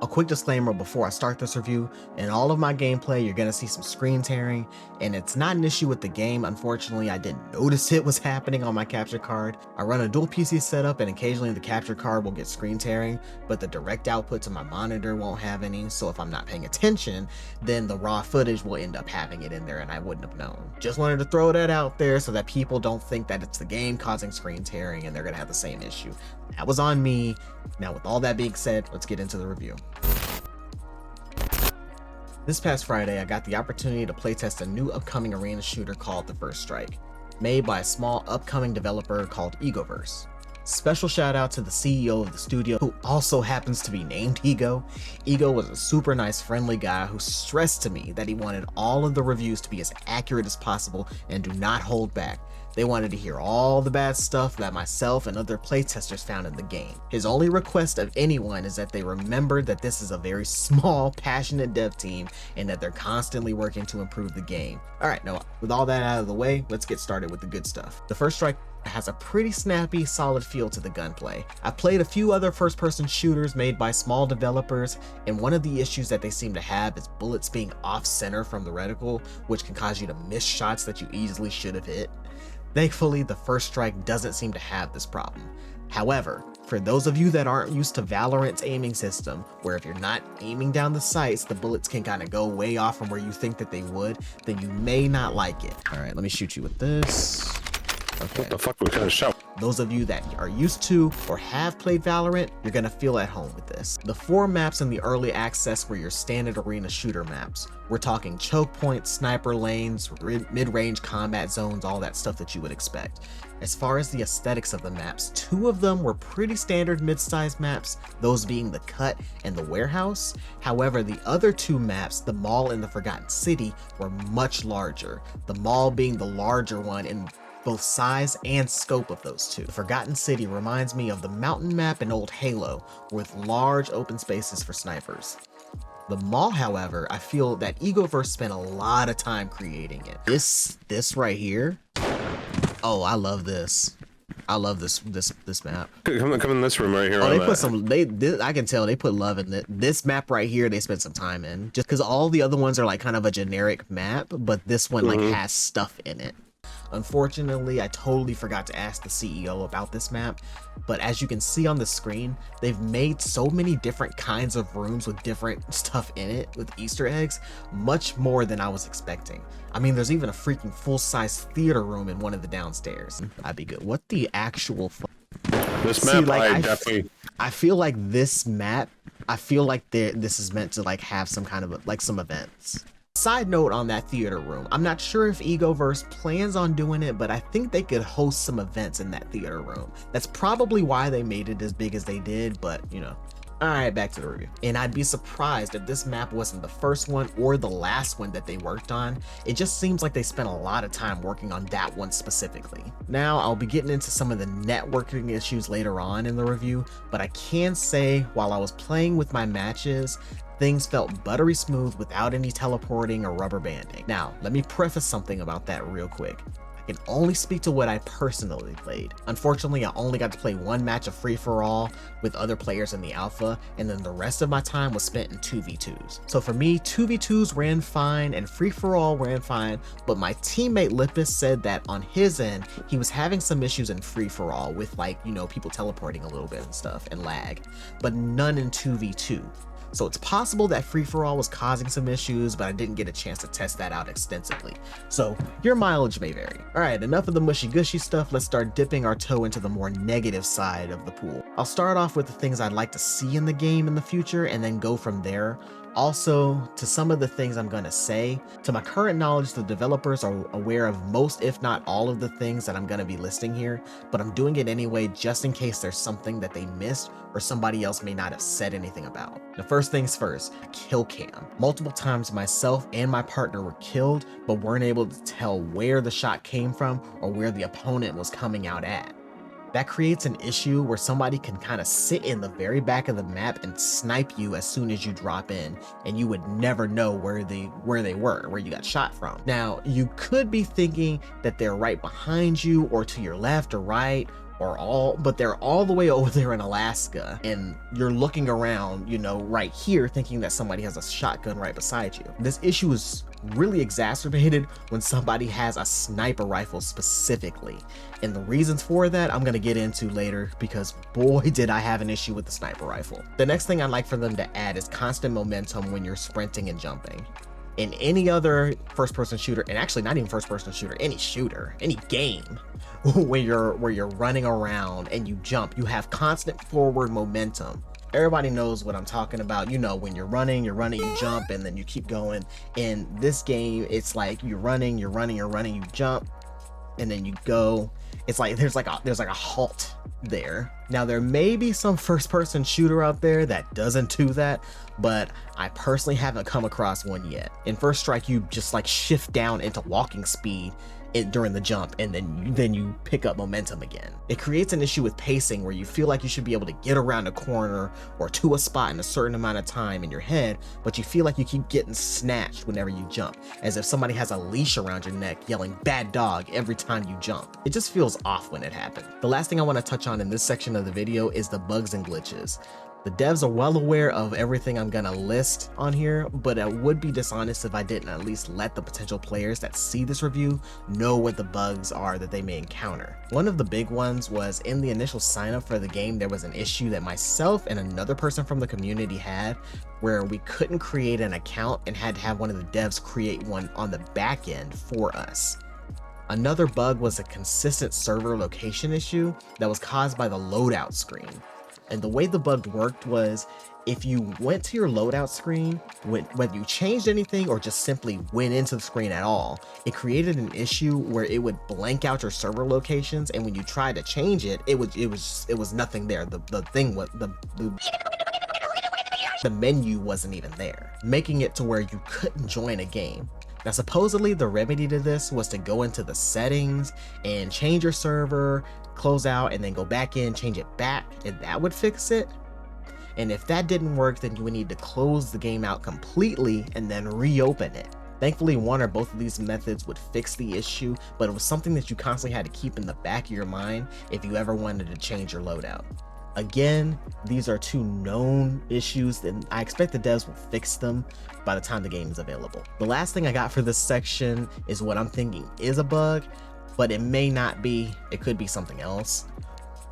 A quick disclaimer before I start this review: in all of my gameplay you're gonna see some screen tearing, and it's not an issue with the game. Unfortunately, I didn't notice it was happening on my capture card. I run a dual PC setup and occasionally the capture card will get screen tearing, but the direct output to my monitor won't have any, so if I'm not paying attention, then the raw footage will end up having it in there and I wouldn't have known. Just wanted to throw that out there so that people don't think that it's the game causing screen tearing and they're gonna have the same issue. That was on me. Now with all that being said, let's get into the review. This past Friday, I got the opportunity to playtest a new upcoming arena shooter called The First Strike, made by a small upcoming developer called EgoVersus. Special shout out to the CEO of the studio, who also happens to be named Ego. Ego was a super nice, friendly guy who stressed to me that he wanted all of the reviews to be as accurate as possible and do not hold back. They wanted to hear all the bad stuff that myself and other playtesters found in the game. His only request of anyone is that they remember that this is a very small, passionate dev team and that they're constantly working to improve the game. Alright, now with all that out of the way, let's get started with the good stuff. The First Strike has a pretty snappy, solid feel to the gunplay. I've played a few other first-person shooters made by small developers, and one of the issues that they seem to have is bullets being off-center from the reticle, which can cause you to miss shots that you easily should have hit. Thankfully, The First Strike doesn't seem to have this problem. However, for those of you that aren't used to Valorant's aiming system, where if you're not aiming down the sights, the bullets can kind of go way off from where you think that they would, then you may not like it. All right, let me shoot you with this. Okay. What the fuck was kind of shout? Those of you that are used to or have played Valorant, you're gonna feel at home with this. The 4 maps in the early access were your standard arena shooter maps. We're talking choke points, sniper lanes, mid-range combat zones, all that stuff that you would expect. As far as the aesthetics of the maps, 2 of them were pretty standard mid-sized maps, those being the Cut and the Warehouse. However, the other 2 maps, the Mall and the Forgotten City, were much larger, the Mall being the larger one in both size and scope of those 2. The Forgotten City reminds me of the mountain map in old Halo, with large open spaces for snipers. The Mall, however, I feel that EgoVersus spent a lot of time creating it. This right here, oh, I love this. I love this map. Come in this room right here. Oh, they put some. I can tell they put love in it. This map right here, they spent some time in. Just because all the other ones are like kind of a generic map, but this one like has stuff in it. Unfortunately, I totally forgot to ask the CEO about this map, but as you can see on the screen, they've made so many different kinds of rooms with different stuff in it with Easter eggs, much more than I was expecting. I mean, there's even a freaking full-size theater room in one of the downstairs. I'd be good. What the actual this map? See, like, I feel like this map, I feel like this is meant to like have some kind of like some events. Side note on that theater room, I'm not sure if EgoVersus plans on doing it, but I think they could host some events in that theater room. That's probably why they made it as big as they did, but you know. Alright, back to the review. And I'd be surprised if this map wasn't the first one or the last one that they worked on. It just seems like they spent a lot of time working on that one specifically. Now, I'll be getting into some of the networking issues later on in the review, but I can say while I was playing with my matches, things felt buttery smooth without any teleporting or rubber banding. Now, let me preface something about that real quick. I can only speak to what I personally played. Unfortunately, I only got to play 1 match of free-for-all with other players in the alpha, and then the rest of my time was spent in 2v2s. So for me, 2v2s ran fine and free-for-all ran fine, but my teammate Lippis said that on his end, he was having some issues in free-for-all with like, you know, people teleporting a little bit and stuff and lag, but none in 2v2. So it's possible that free-for-all was causing some issues, but I didn't get a chance to test that out extensively. So your mileage may vary. Alright, enough of the mushy-gushy stuff, let's start dipping our toe into the more negative side of the pool. I'll start off with the things I'd like to see in the game in the future and then go from there. Also, to some of the things I'm gonna say, to my current knowledge, the developers are aware of most, if not all of the things that I'm gonna be listing here, but I'm doing it anyway just in case there's something that they missed or somebody else may not have said anything about. The first things first, KILLCAM. Multiple times myself and my partner were killed, but weren't able to tell where the shot came from or where the opponent was coming out at. That creates an issue where somebody can kind of sit in the very back of the map and snipe you as soon as you drop in, and you would never know where you got shot from. Now, you could be thinking that they're right behind you or to your left or right, but they're all the way over there in Alaska, and you're looking around, you know, right here thinking that somebody has a shotgun right beside you. This issue is really exacerbated when somebody has a sniper rifle specifically, and the reasons for that I'm gonna get into later, because boy did I have an issue with the sniper rifle. The next thing I'd like for them to add is constant momentum when you're sprinting and jumping. In any other first-person shooter, and actually not even first-person shooter, any shooter, any game, where you're running around and you jump, you have constant forward momentum. Everybody knows what I'm talking about. You know, when you're running, you jump, and then you keep going. In this game, it's like you're running, you jump, and then you go. It's like there's like a halt there. Now there may be some first-person shooter out there that doesn't do that, but I personally haven't come across one yet. In First Strike, you just like shift down into walking speed during the jump, and then you pick up momentum again. It creates an issue with pacing where you feel like you should be able to get around a corner or to a spot in a certain amount of time in your head, but you feel like you keep getting snatched whenever you jump, as if somebody has a leash around your neck yelling "bad dog" every time you jump. It just feels off when it happens. The last thing I want to touch on in this section of the video is the bugs and glitches. The devs are well aware of everything I'm gonna list on here, but I would be dishonest if I didn't at least let the potential players that see this review know what the bugs are that they may encounter. One of the big ones was in the initial sign up for the game, there was an issue that myself and another person from the community had, where we couldn't create an account and had to have one of the devs create one on the back end for us. Another bug was a consistent server location issue that was caused by the loadout screen. And the way the bug worked was, if you went to your loadout screen, whether you changed anything or just simply went into the screen at all, it created an issue where it would blank out your server locations, and when you tried to change it, it was nothing there. The thing was the menu wasn't even there, making it to where you couldn't join a game. Now supposedly the remedy to this was to go into the settings and change your server, close out, and then go back in, change it back, and that would fix it. And if that didn't work, then you would need to close the game out completely and then reopen it. Thankfully, one or both of these methods would fix the issue, but it was something that you constantly had to keep in the back of your mind if you ever wanted to change your loadout. Again, these are two known issues, and I expect the devs will fix them by the time the game is available. The last thing I got for this section is what I'm thinking is a bug, but it may not be. It could be something else.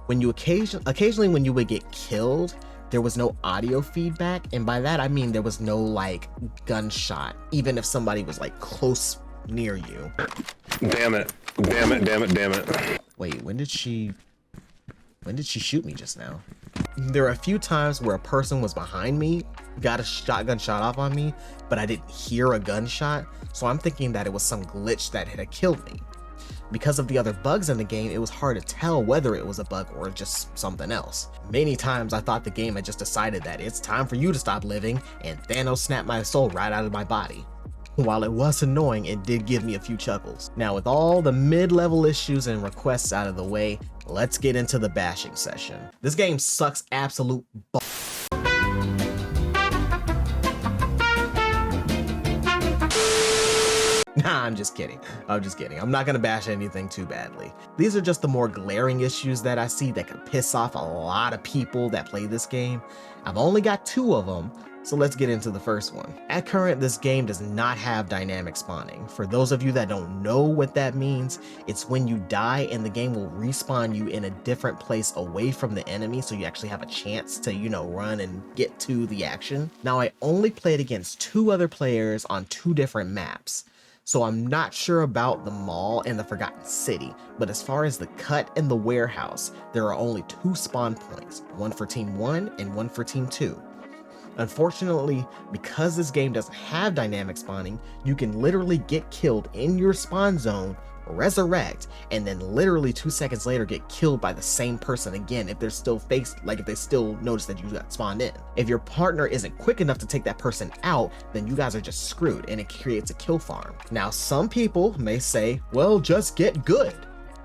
When you occasionally when you would get killed, there was no audio feedback, and by that I mean there was no like gunshot, even if somebody was like close near you. Damn it. Damn it, damn it, damn it. Wait, when did she shoot me just now? There are a few times where a person was behind me, got a shotgun shot off on me, but I didn't hear a gunshot, so I'm thinking that it was some glitch that had killed me. Because of the other bugs in the game, it was hard to tell whether it was a bug or just something else. Many times I thought the game had just decided that it's time for you to stop living, and Thanos snapped my soul right out of my body. While it was annoying, it did give me a few chuckles. Now with all the mid-level issues and requests out of the way, let's get into the bashing session. This game sucks absolute b****. Nah, I'm just kidding. I'm not gonna bash anything too badly. These are just the more glaring issues that I see that could piss off a lot of people that play this game. I've only got 2 of them, so let's get into the first one. At current, this game does not have dynamic spawning. For those of you that don't know what that means, it's when you die and the game will respawn you in a different place away from the enemy, so you actually have a chance to, you know, run and get to the action. Now, I only played against 2 other players on 2 different maps, so I'm not sure about the mall and the Forgotten City, but as far as the cut and the warehouse, there are only 2 spawn points, one for Team 1 and one for Team 2. Unfortunately, because this game doesn't have dynamic spawning, you can literally get killed in your spawn zone, resurrect, and then literally 2 seconds later get killed by the same person again if they're still if they still notice that you got spawned in. If your partner isn't quick enough to take that person out, then you guys are just screwed and it creates a kill farm. Now, some people may say, well, just get good,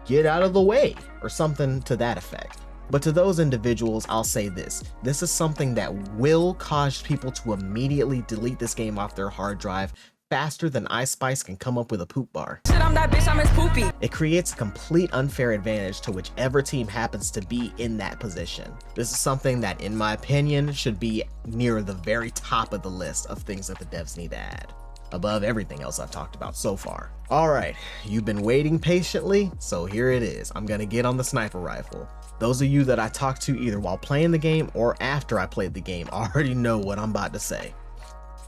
get out of the way, or something to that effect. But to those individuals, I'll say this is something that will cause people to immediately delete this game off their hard drive faster than Ice Spice can come up with a poop bar. Shit, I'm that bitch, I'm his poopy. It creates a complete unfair advantage to whichever team happens to be in that position. This is something that, in my opinion, should be near the very top of the list of things that the devs need to add, above everything else I've talked about so far. All right, you've been waiting patiently, so here it is. I'm gonna get on the sniper rifle. Those of you that I talked to either while playing the game or after I played the game already know what I'm about to say.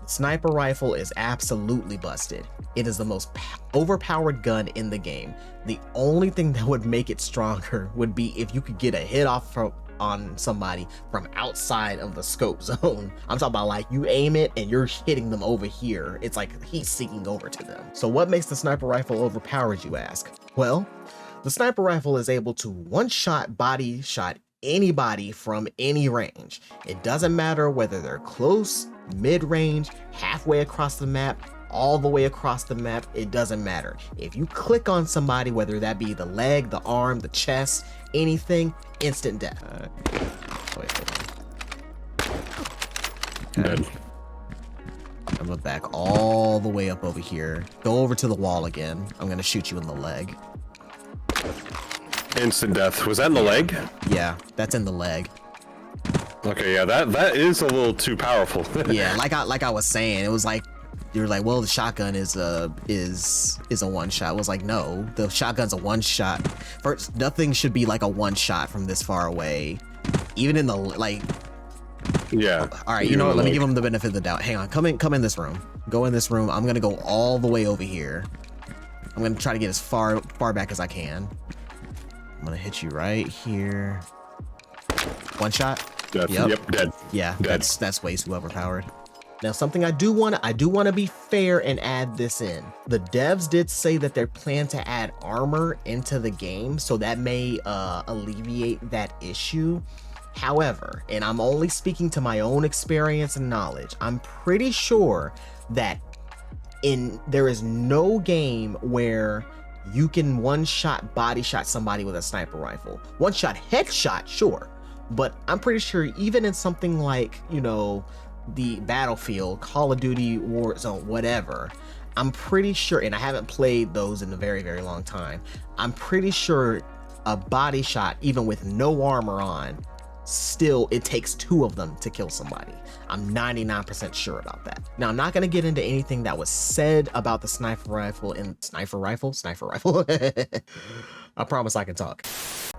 The sniper rifle is absolutely busted. It is the most overpowered gun in the game. The only thing that would make it stronger would be if you could get a hit off on somebody from outside of the scope zone. I'm talking about like you aim it and you're hitting them over here. It's like heat sinking over to them. So what makes the sniper rifle overpowered, you ask? Well, the sniper rifle is able to one-shot body shot anybody from any range. It doesn't matter whether they're close, mid-range, halfway across the map, all the way across the map, it doesn't matter. If you click on somebody, whether that be the leg, the arm, the chest, anything, instant death. Wait, hold on. Dead. I'm gonna back all the way up over here. Go over to the wall again. I'm gonna shoot you in the leg. Instant death. Was that in the leg? Yeah, that's in the leg. Okay, yeah, that is a little too powerful. Yeah, like I was saying, it was like you're like, well, the shotgun is a one shot. I was like, no, the shotgun's a one shot. First, nothing should be like a one shot from this far away, even in the like. Yeah. All right, you know what? Let me give him the benefit of the doubt. Hang on, come in this room. Go in this room. I'm gonna go all the way over here. I'm gonna try to get as far back as I can. I'm gonna hit you right here. One shot. Dead. Yep, dead. Yeah, dead. That's way too overpowered. Now, something I do want to be fair and add this in. The devs did say that they plan to add armor into the game, so that may alleviate that issue. However, and I'm only speaking to my own experience and knowledge, I'm pretty sure that there is no game where you can one-shot body shot somebody with a sniper rifle. One-shot headshot, sure. But I'm pretty sure even in something like, you know, the Battlefield, Call of Duty, Warzone, whatever, I'm pretty sure, and I haven't played those in a very, very long time, I'm pretty sure a body shot, even with no armor on, still it takes two of them to kill somebody. I'm 99% sure about that. Now, I'm not going to get into anything that was said about the sniper rifle in sniper rifle. I promise I can talk.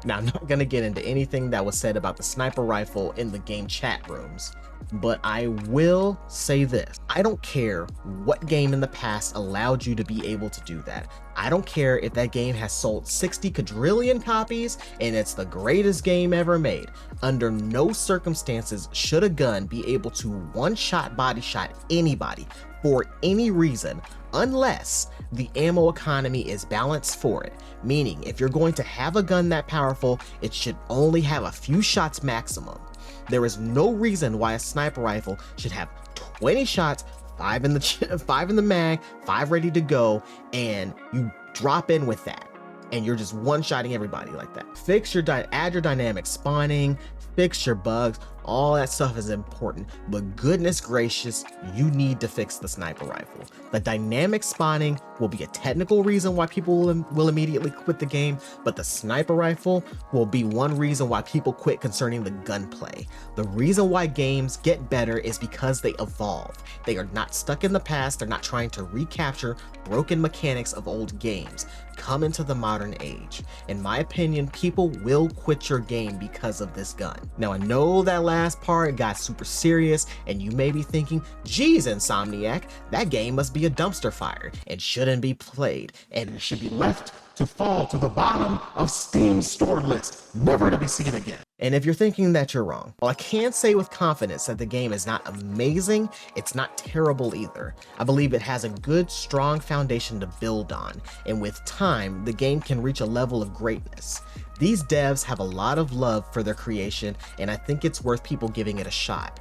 Now, I'm not going to get into anything that was said about the sniper rifle in the game chat rooms, but I will say this. I don't care what game in the past allowed you to be able to do that. I don't care if that game has sold 60 quadrillion copies and it's the greatest game ever made. Under no circumstances should a gun be able to one-shot body shot anybody for any reason, unless the ammo economy is balanced for it. Meaning, if you're going to have a gun that powerful, it should only have a few shots maximum. There is no reason why a sniper rifle should have 20 shots, 5 in the mag, 5 ready to go, and you drop in with that, and you're just one-shotting everybody like that. Add your dynamic spawning, fix your bugs. All that stuff is important, but goodness gracious, you need to fix the sniper rifle. The dynamic spawning will be a technical reason why people will immediately quit the game, but the sniper rifle will be one reason why people quit concerning the gunplay. The reason why games get better is because they evolve. They are not stuck in the past. They're not trying to recapture broken mechanics of old games. Come into the modern age. In my opinion, people will quit your game because of this gun. Now, I know that last part got super serious, and you may be thinking, geez, Insomniac, that game must be a dumpster fire and shouldn't be played, and it should be left to fall to the bottom of Steam's store list, never to be seen again. And if you're thinking that, you're wrong. Well, I can't say with confidence that the game is not amazing, it's not terrible either. I believe it has a good, strong foundation to build on, and with time, the game can reach a level of greatness. These devs have a lot of love for their creation, and I think it's worth people giving it a shot.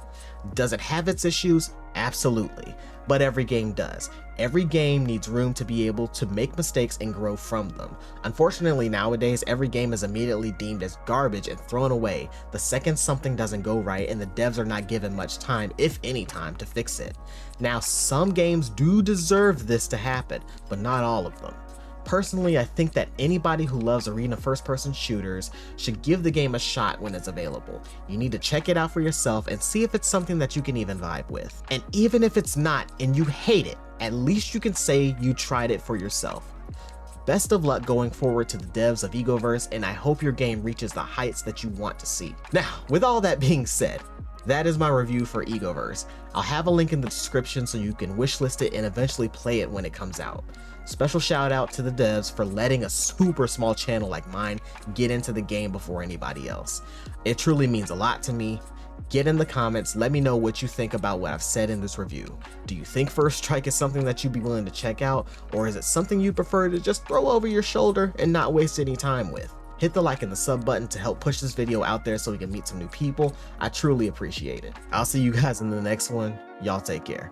Does it have its issues? Absolutely. but every game does. Every game needs room to be able to make mistakes and grow from them. Unfortunately, nowadays, every game is immediately deemed as garbage and thrown away the second something doesn't go right, and the devs are not given much time, if any time, to fix it. Now, some games do deserve this to happen, but not all of them. Personally, I think that anybody who loves arena first-person shooters should give the game a shot when it's available. You need to check it out for yourself and see if it's something that you can even vibe with. And even if it's not and you hate it, at least you can say you tried it for yourself. Best of luck going forward to the devs of EgoVersus, and I hope your game reaches the heights that you want to see. Now, with all that being said, that is my review for EgoVersus. I'll have a link in the description so you can wishlist it and eventually play it when it comes out. Special shout out to the devs for letting a super small channel like mine get into the game before anybody else. It truly means a lot to me. Get in the comments, let me know what you think about what I've said in this review. Do you think First Strike is something that you'd be willing to check out, or is it something you prefer to just throw over your shoulder and not waste any time with? Hit the like and the sub button to help push this video out there so we can meet some new people. I truly appreciate it. I'll see you guys in the next one. Y'all take care.